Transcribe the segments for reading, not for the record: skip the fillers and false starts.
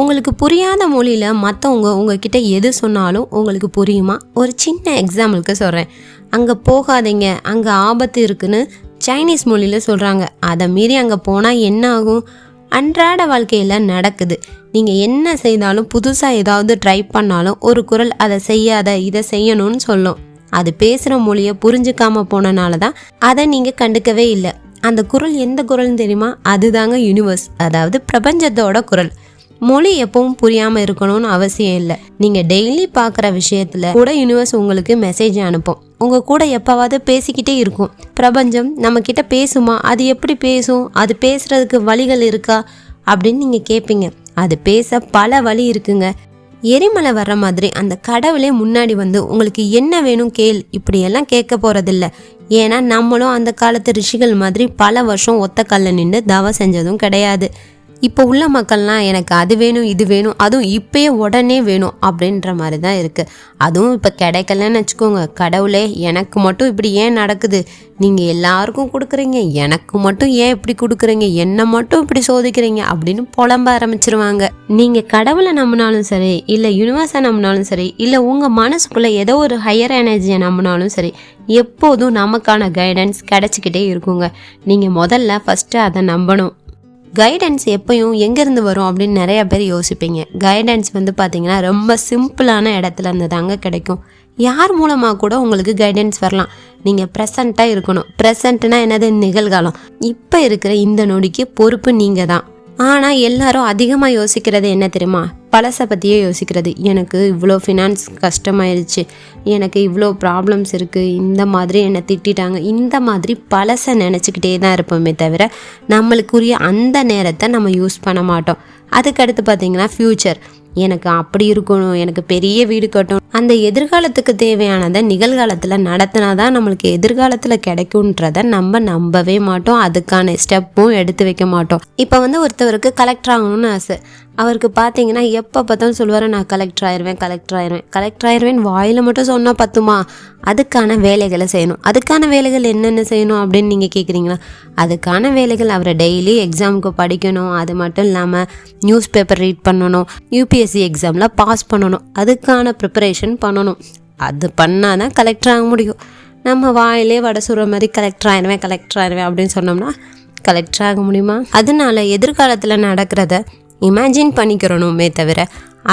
உங்களுக்கு புரியாத மொழியில் மற்றவங்க உங்ககிட்ட எது சொன்னாலும் உங்களுக்கு புரியுமா? ஒரு சின்ன எக்ஸாம்பிளுக்கு சொல்கிறேன். அங்கே போகாதீங்க, அங்கே ஆபத்து இருக்குன்னு சைனீஸ் மொழியில் சொல்கிறாங்க. அதை மீறி அங்கே போனால் என்ன ஆகும்? அன்றாட வாழ்க்கையில் நடக்குது. நீங்கள் என்ன செய்தாலும், புதுசாக ஏதாவது ட்ரை பண்ணாலும் ஒரு குரல் அதை செய்யாத, இதை செய்யணும்னு சொல்லும். அது பேசுகிற மொழியை புரிஞ்சுக்காமல் போனனால தான் அதை நீங்கள் கண்டுக்கவே இல்லை. அந்த குரல் எந்த குரல்னு தெரியுமா? அதுதாங்க யூனிவர்ஸ், அதாவது பிரபஞ்சத்தோட குரல். மொழி எப்பவும் புரியாமல் இருக்கணும்னு அவசியம் இல்லை. நீங்கள் டெய்லி பார்க்குற விஷயத்தில் கூட யூனிவர்ஸ் உங்களுக்கு மெசேஜ் அனுப்பும். உங்கள் கூட எப்போவாவது பேசிக்கிட்டே இருக்கும். பிரபஞ்சம் நம்மக்கிட்ட பேசுமா? அது எப்படி பேசும்? அது பேசுகிறதுக்கு வழிகள் இருக்கா அப்படின்னு நீங்கள் கேட்பீங்க. அது பேச பல வழி இருக்குங்க. எரிமலை வர்ற மாதிரி அந்த கடவுளே முன்னாடி வந்து உங்களுக்கு என்ன வேணும் கேள், இப்படியெல்லாம் கேட்க போகிறதில்ல. ஏன்னா நம்மளும் அந்த காலத்து ரிஷிகள் மாதிரி பல வருஷம் ஒத்த கல்ல நின்று தவம் செஞ்சதும் கிடையாது. இப்போ உள்ள மக்கள்லாம் எனக்கு அது வேணும், இது வேணும், அதுவும் இப்பயே உடனே வேணும் அப்படின்ற மாதிரி தான் இருக்குது. அதுவும் இப்போ கிடைக்கலன்னு வச்சுக்கோங்க, கடவுளே எனக்கு மட்டும் இப்படி ஏன் நடக்குது, நீங்கள் எல்லாருக்கும் கொடுக்குறீங்க, எனக்கு மட்டும் ஏன் இப்படி கொடுக்குறீங்க, என்னை மட்டும் இப்படி சோதிக்கிறீங்க அப்படின்னு புலம்ப ஆரம்பிச்சிருவாங்க. நீங்கள் கடவுளை நம்பினாலும் சரி, இல்லை யூனிவர்ஸை நம்பினாலும் சரி, இல்லை உங்கள் மனசுக்குள்ளே ஏதோ ஒரு ஹையர் எனர்ஜியை நம்பினாலும் சரி, எப்போதும் நமக்கான கைடன்ஸ் கிடச்சிக்கிட்டே இருக்குங்க. நீங்கள் முதல்ல ஃபஸ்ட்டு அதை நம்பணும். கைடன்ஸ் எப்பயும் எங்கேருந்து வரும் அப்படின்னு நிறைய பேர் யோசிப்பீங்க. கைடன்ஸ் வந்து பார்த்திங்கன்னா ரொம்ப சிம்பிளான இடத்துல இருந்து தாங்க கிடைக்கும். யார் மூலமாக கூட உங்களுக்கு கைடன்ஸ் வரலாம். நீங்கள் ப்ரெசண்ட்டாக இருக்கணும். ப்ரெசண்ட்னா என்னது? நிகழ்காலம். இப்போ இருக்கிற இந்த நொடிக்கு பொறுப்பு நீங்கள் தான். ஆனால் எல்லாரும் அதிகமாக யோசிக்கிறது என்ன தெரியுமா? பழசை பற்றியே யோசிக்கிறது. எனக்கு இவ்வளோ ஃபினான்ஸ் கஷ்டமாயிருச்சு, எனக்கு இவ்வளோ ப்ராப்ளம்ஸ் இருக்குது, இந்த மாதிரி என்னை திட்டாங்க, இந்த மாதிரி பழசை நினச்சிக்கிட்டே தான் இருப்போமே தவிர நம்மளுக்குரிய அந்த நேரத்தை நம்ம யூஸ் பண்ண மாட்டோம். அதுக்கடுத்து பார்த்திங்கன்னா ஃப்யூச்சர். எனக்கு அப்படி இருக்கணும், எனக்கு பெரிய வீடு கட்டணும், அந்த எதிர்காலத்துக்கு தேவையானதை நிகழ்காலத்தில் நடத்தினா தான் நம்மளுக்கு எதிர்காலத்தில் கிடைக்கும்ன்றதை நம்ம நம்பவே மாட்டோம். அதுக்கான ஸ்டெப்பும் எடுத்து வைக்க மாட்டோம். இப்போ வந்து ஒருத்தவருக்கு கலெக்டர் ஆகணும்னு ஆசை. அவருக்கு பார்த்தீங்கன்னா எப்போ பார்த்தாலும் சொல்லுவார், நான் கலெக்டர் ஆயிடுவேன். வாயில் மட்டும் சொன்னால் பத்துமா? அதுக்கான வேலைகளை செய்யணும். அதுக்கான வேலைகள் என்னென்ன செய்யணும் அப்படின்னு நீங்கள் கேட்குறீங்களா? அதுக்கான வேலைகள் அவரை டெய்லி எக்ஸாமுக்கு படிக்கணும். அது மட்டும் இல்லாமல் நியூஸ் பேப்பர் ரீட் பண்ணணும், யூபிஎஸ்சி எக்ஸாமில் பாஸ் பண்ணணும், அதுக்கான ப்ரிப்பரேஷன் பண்ணணும். அது பண்ணால் தான் கலெக்டர் ஆக முடியும். நம்ம வாயிலே வடை சுடுற மாதிரி கலெக்டர் ஆயிடுவேன் அப்படின்னு சொன்னோம்னா கலெக்டர் ஆக முடியுமா? அதனால எதிர்காலத்தில் நடக்கிறத இமேஜின் பண்ணிக்கிறணுமே தவிர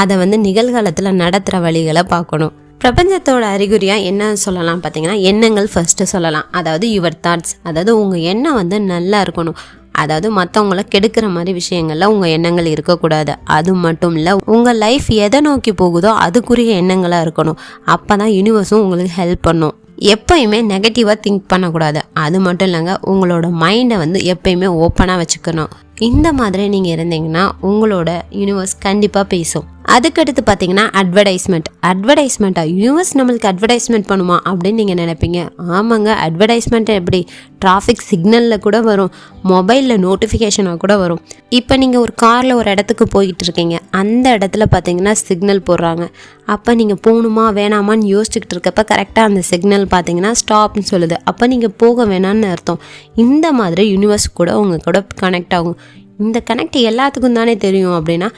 அதை வந்து நிகழ்காலத்தில் நடத்துகிற வழிகளை பார்க்கணும். பிரபஞ்சத்தோட அறிகுறியாக என்ன சொல்லலாம் பார்த்தீங்கன்னா, எண்ணங்கள் ஃபஸ்ட்டு சொல்லலாம். அதாவது யுவர் தாட்ஸ், அதாவது உங்கள் எண்ணம் வந்து நல்லா இருக்கணும். அதாவது மற்றவங்கள கெடுக்கிற மாதிரி விஷயங்கள்ல உங்கள் எண்ணங்கள் இருக்கக்கூடாது. அது மட்டும் இல்லை, உங்கள் லைஃப் எதை நோக்கி போகுதோ அதுக்குரிய எண்ணங்களாக இருக்கணும். அப்போ தான் யூனிவர்ஸும் உங்களுக்கு ஹெல்ப் பண்ணும். எப்பயுமே நெகட்டிவாக திங்க் பண்ணக்கூடாது. அது மட்டும் இல்லைங்க, உங்களோட மைண்டை வந்து எப்பயுமே ஓப்பனாக வச்சுக்கணும். இந்த மாதிரி நீங்கள் இருந்தீங்கன்னா உங்களோட யூனிவர்ஸ் கண்டிப்பாக பேசும். அதுக்கடுத்து பார்த்தீங்கன்னா அட்வர்டைஸ்மெண்ட்டாக யூனிவர்ஸ் நம்மளுக்கு அட்வர்டைஸ்மெண்ட் பண்ணுமா அப்படின்னு நீங்கள் நினைப்பீங்க. ஆமாங்க, அட்வர்டைஸ்மெண்ட் எப்படி? டிராஃபிக் சிக்னலில் கூட வரும், மொபைலில் நோட்டிஃபிகேஷனாக கூட வரும். இப்போ நீங்கள் ஒரு காரில் ஒரு இடத்துக்கு போய்கிட்டு இருக்கீங்க, அந்த இடத்துல பார்த்தீங்கன்னா சிக்னல் போடுறாங்க. அப்போ நீங்கள் போகணுமா வேணாமான்னு யோசிச்சுக்கிட்டு இருக்கப்ப கரெக்டாக அந்த சிக்னல் பார்த்தீங்கன்னா ஸ்டாப்னு சொல்லுது. அப்போ நீங்கள் போக வேணான்னு அர்த்தம். இந்த மாதிரி யூனிவர்ஸ் கூட உங்கள் கூட கனெக்ட் ஆகும். இந்த கனெக்ட் எல்லாத்துக்கும் தானே தெரியும் அப்படின்னா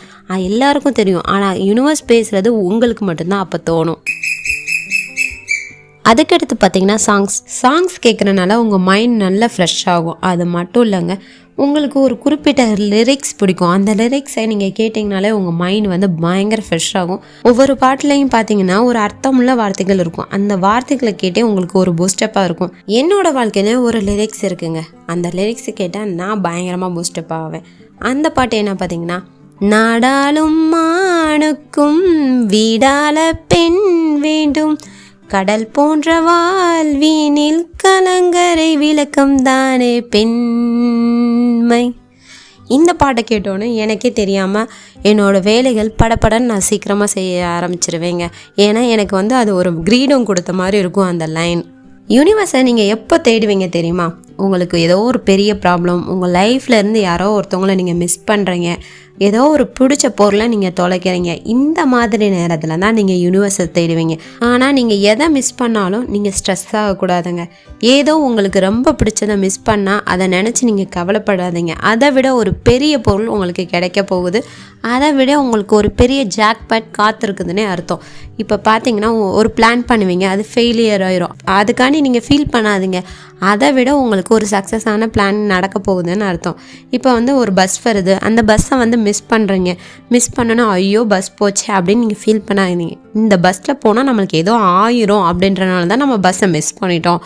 எல்லாருக்கும் தெரியும். ஆனால் யூனிவர்ஸ் பேசுகிறது உங்களுக்கு மட்டும்தான் அப்போ தோணும். அதுக்கடுத்து பார்த்தீங்கன்னா சாங்ஸ் கேட்குறனால உங்கள் மைண்ட் நல்லா ஃப்ரெஷ் ஆகும். அது மட்டும் இல்லைங்க, உங்களுக்கு ஒரு குறிப்பிட்ட லிரிக்ஸ் பிடிக்கும். அந்த லிரிக்ஸை நீங்கள் கேட்டிங்கனாலே உங்கள் மைண்ட் வந்து பயங்கர ஃப்ரெஷ் ஆகும். ஒவ்வொரு பாட்டுலையும் பார்த்தீங்கன்னா ஒரு அர்த்தமுள்ள வார்த்தைகள் இருக்கும். அந்த வார்த்தைகளை கேட்டே உங்களுக்கு ஒரு பூஸ்டப்பாக இருக்கும். என்னோட வாழ்க்கையில ஒரு லிரிக்ஸ் இருக்குங்க. அந்த லிரிக்ஸ் கேட்டால் நான் பயங்கரமாக பூஸ்டப் ஆவேன். அந்த பாட்டு என்ன பார்த்தீங்கன்னா, நாடாளும் மானுக்கும் வீடால பெண் வேண்டும், கடல் போன்ற வாழ்வினில் கலங்கரை விளக்கம் தானே பெண்மை. இந்த பாட்டை கேட்டோன்னே எனக்கே தெரியாமல் என்னோடய வேலைகள் படப்படன்னு நான் சீக்கிரமாக செய்ய ஆரம்பிச்சிருவேங்க. ஏன்னா எனக்கு வந்து அது ஒரு கிரீடம் கொடுத்த மாதிரி இருக்கும் அந்த லைன். யூனிவர்ஸை நீங்கள் எப்போ தேடுவீங்க தெரியுமா? உங்களுக்கு ஏதோ ஒரு பெரிய ப்ராப்ளம், உங்கள் லைஃப்பில் இருந்து யாரோ ஒருத்தவங்கள நீங்கள் மிஸ் பண்ணுறீங்க, ஏதோ ஒரு பிடிச்ச பொருளை நீங்கள் தொலைக்கிறீங்க, இந்த மாதிரி நேரத்தில் தான் நீங்கள் யூனிவர்ஸை தேடுவீங்க. ஆனால் நீங்கள் எதை மிஸ் பண்ணாலும் நீங்கள் ஸ்ட்ரெஸ் ஆகக்கூடாதுங்க. ஏதோ உங்களுக்கு ரொம்ப பிடிச்சதை மிஸ் பண்ணால் அதை நினச்சி நீங்கள் கவலைப்படாதீங்க. அதை விட ஒரு பெரிய பொருள் உங்களுக்கு கிடைக்க போகுது, அதை விட உங்களுக்கு ஒரு பெரிய ஜாக்பாட் காத்திருக்குதுன்னே அர்த்தம். இப்போ பார்த்தீங்கன்னா ஒரு பிளான் பண்ணுவீங்க, அது ஃபெயிலியர் ஆயிரும். அதுக்காண்டி நீங்கள் ஃபீல் பண்ணாதீங்க, அதை விட உங்களுக்கு ஒரு சக்ஸஸான பிளான் நடக்க போகுதுன்னு அர்த்தம். இப்போ ஒரு பஸ் வருது, அந்த பஸ்ஸை மிஸ் பண்ணுறீங்க. மிஸ் பண்ணணும், ஐயோ பஸ் போச்சு அப்படின்னு நீங்கள் ஃபீல் பண்ணாதீங்க. இந்த பஸ்ஸில் போனால் நம்மளுக்கு ஏதோ ஆயிரும் அப்படின்றனால தான் நம்ம பஸ்ஸை மிஸ் பண்ணிட்டோம்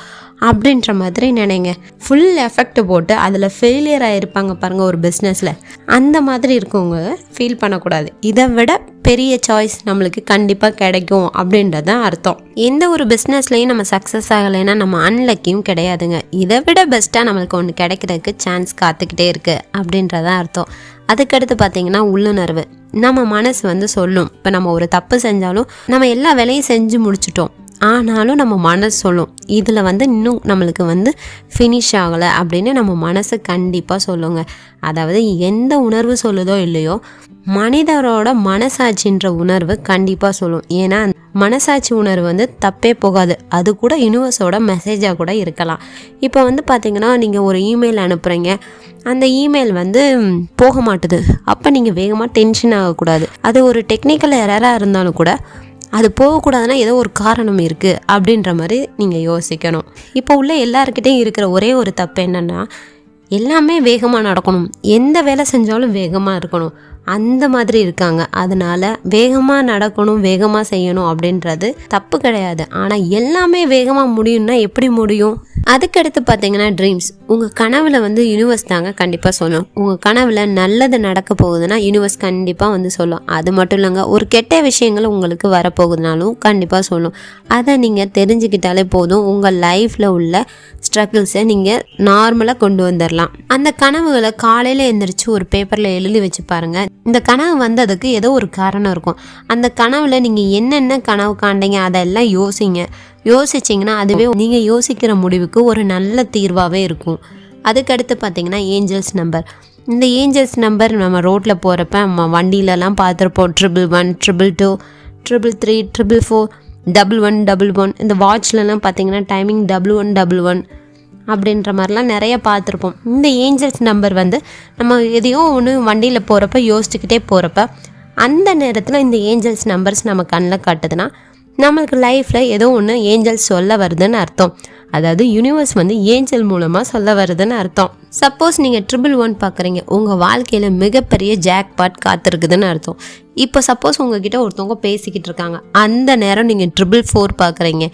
அப்படின்ற மாதிரி நினைங்க. ஃபுல் எஃபெக்ட் போட்டு அதில் ஃபெயிலியர் ஆகிருப்பாங்க பாருங்கள் ஒரு பிஸ்னஸில், அந்த மாதிரி இருக்கவங்க ஃபீல் பண்ணக்கூடாது. இதை விட பெரிய சாய்ஸ் நம்மளுக்கு கண்டிப்பாக கிடைக்கும் அப்படின்றது தான் அர்த்தம். எந்த ஒரு பிஸ்னஸ்லையும் நம்ம சக்ஸஸ் ஆகலைன்னா நம்ம அன்லக்கியும் கிடையாதுங்க. இதை விட பெஸ்ட்டாக நம்மளுக்கு ஒன்று கிடைக்கிறதுக்கு சான்ஸ் காத்துக்கிட்டே இருக்குது அப்படின்றதான் அர்த்தம். அதுக்கடுத்து பார்த்திங்கன்னா உள்ளுணர்வு. நம்ம மனசு சொல்லும், இப்போ நம்ம ஒரு தப்பு செஞ்சாலும் நம்ம எல்லா வேலையும் செஞ்சு முடிச்சிட்டோம், ஆனாலும் நம்ம மனசு சொல்லும் இதில் இன்னும் நம்மளுக்கு ஃபினிஷ் ஆகலை அப்படின்னு நம்ம மனசு கண்டிப்பாக சொல்லுங்க. அதாவது எந்த உணர்வு சொல்லுதோ இல்லையோ, மனிதரோட மனசாட்சின்ற உணர்வு கண்டிப்பாக சொல்லும். ஏன்னா மனசாட்சி உணர்வு தப்பே போகாது, அது கூட யூனிவர்ஸோட மெசேஜாக கூட இருக்கலாம். இப்போ பார்த்திங்கன்னா நீங்கள் ஒரு இமெயில் அனுப்புகிறீங்க, அந்த இமெயில் போக மாட்டுது, அப்போ நீங்கள் வேகமாக டென்ஷன் ஆகக்கூடாது. அது ஒரு டெக்னிக்கல் எரராக இருந்தாலும் கூட அது போகக்கூடாதுன்னா ஏதோ ஒரு காரணம் இருக்குது அப்படின்ற மாதிரி நீங்கள் யோசிக்கணும். இப்போ உள்ள எல்லாருக்கிட்டையும் இருக்கிற ஒரே ஒரு தப்பு என்னென்னா, எல்லாமே வேகமாக நடக்கணும், எந்த வேலை செஞ்சாலும் வேகமாக இருக்கணும், அந்த மாதிரி இருக்காங்க. அதனால வேகமாக நடக்கணும், வேகமாக செய்யணும் அப்படின்றது தப்பு கிடையாது. ஆனால் எல்லாமே வேகமாக முடியும்னா எப்படி முடியும்? அதுக்கடுத்து பார்த்தீங்கன்னா ட்ரீம்ஸ். உங்கள் கனவில் யூனிவர்ஸ் தாங்க கண்டிப்பாக சொல்லும். உங்கள் கனவில் நல்லது நடக்க போகுதுன்னா யூனிவர்ஸ் கண்டிப்பாக சொல்லும். அது மட்டும் இல்லைங்க, ஒரு கெட்ட விஷயங்கள் உங்களுக்கு வரப்போகுதுனாலும் கண்டிப்பாக சொல்லும். அதை நீங்கள் தெரிஞ்சுக்கிட்டாலே போதும், உங்கள் லைஃப்பில் உள்ள ஸ்ட்ரகிள்ஸை நீங்கள் நார்மலாக கொண்டு வந்துடலாம். அந்த கனவுகளை காலையில் எழுந்திரிச்சு ஒரு பேப்பரில் எழுதி வச்சு பாருங்கள். இந்த கனவு வந்ததுக்கு ஏதோ ஒரு காரணம் இருக்கும். அந்த கனவில் நீங்கள் என்னென்ன கனவு காண்டீங்க அதெல்லாம் யோசிச்சிங்கன்னா அதுவே நீங்கள் யோசிக்கிற முடிவுக்கு ஒரு நல்ல தீர்வாகவே இருக்கும். அதுக்கடுத்து பார்த்தீங்கன்னா ஏஞ்சல்ஸ் நம்பர். இந்த ஏஞ்சல்ஸ் நம்பர் நம்ம ரோட்டில் போகிறப்ப நம்ம வண்டியிலலாம் பார்த்துருப்போம். 111, 222, 333, 444, 1111. இந்த வாட்ச்லலாம் பார்த்தீங்கன்னா டைமிங் 1111 அப்படின்ற மாதிரிலாம் நிறைய பார்த்துருப்போம். இந்த ஏஞ்சல்ஸ் நம்பர் நம்ம எதையோ ஒன்று வண்டியில் போகிறப்ப யோசிச்சுக்கிட்டே போகிறப்ப அந்த நேரத்தில் இந்த ஏஞ்சல்ஸ் நம்பர்ஸ் நம்ம கண்ணில் காட்டுதுன்னா நம்மளுக்கு லைஃப்பில் ஏதோ ஒன்று ஏஞ்சல்ஸ் சொல்ல வருதுன்னு அர்த்தம். அதாவது யூனிவர்ஸ் ஏஞ்சல் மூலமாக சொல்ல வருதுன்னு அர்த்தம். சப்போஸ் நீங்கள் 111 பார்க்குறீங்க, உங்கள் வாழ்க்கையில் மிகப்பெரிய ஜாக்பாட் காத்திருக்குதுன்னு அர்த்தம். இப்போ சப்போஸ் உங்ககிட்ட ஒருத்தவங்க பேசிக்கிட்டு இருக்காங்க, அந்த நேரம் நீங்கள் 444 பார்க்குறீங்க,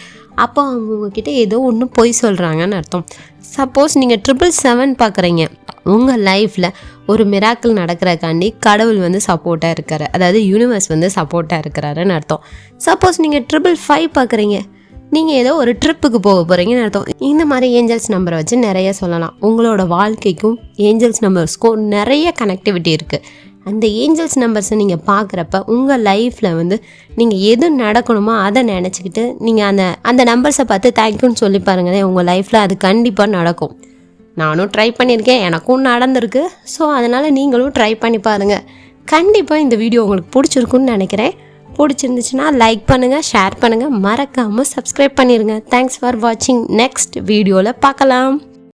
அப்போ அவங்க உங்ககிட்ட ஏதோ ஒன்று பொய் சொல்கிறாங்கன்னு அர்த்தம். சப்போஸ் நீங்கள் 777 பார்க்குறீங்க, உங்கள் லைஃப்பில் ஒரு மிராக்கிள் நடக்கிறக்காண்டி கடவுள் சப்போர்ட்டாக இருக்காரு, அதாவது யூனிவர்ஸ் சப்போர்ட்டாக இருக்கிறாருன்னு அர்த்தம். சப்போஸ் நீங்கள் 555 பார்க்குறீங்க, நீங்கள் ஏதோ ஒரு ட்ரிப்புக்கு போக போகிறீங்கன்னு அர்த்தம். இந்த மாதிரி ஏஞ்சல்ஸ் நம்பரை வச்சு நிறைய சொல்லலாம். உங்களோட வாழ்க்கைக்கும் ஏஞ்சல்ஸ் நம்பர்ஸ்க்கும் நிறைய கனெக்டிவிட்டி இருக்குது. அந்த ஏஞ்சல்ஸ் நம்பர்ஸை நீங்கள் பார்க்குறப்ப உங்கள் லைஃப்பில் நீங்கள் எது நடக்கணுமோ அதை நினச்சிக்கிட்டு நீங்கள் அந்த நம்பர்ஸை பார்த்து தேங்க்யூன்னு சொல்லி பாருங்களேன், உங்கள் லைஃப்பில் அது கண்டிப்பாக நடக்கும். நானும் ட்ரை பண்ணியிருக்கேன், எனக்கும் நடந்திருக்கு. ஸோ அதனால் நீங்களும் ட்ரை பண்ணி பாருங்கள். கண்டிப்பாக இந்த வீடியோ உங்களுக்கு பிடிச்சிருக்குன்னு நினைக்கிறேன். பிடிச்சிருந்துச்சுன்னா லைக் பண்ணுங்கள், ஷேர் பண்ணுங்கள், மறக்காமல் சப்ஸ்கிரைப் பண்ணிடுங்க. தேங்க்ஸ் ஃபார் வாட்சிங். நெக்ஸ்ட் வீடியோவில் பார்க்கலாம்.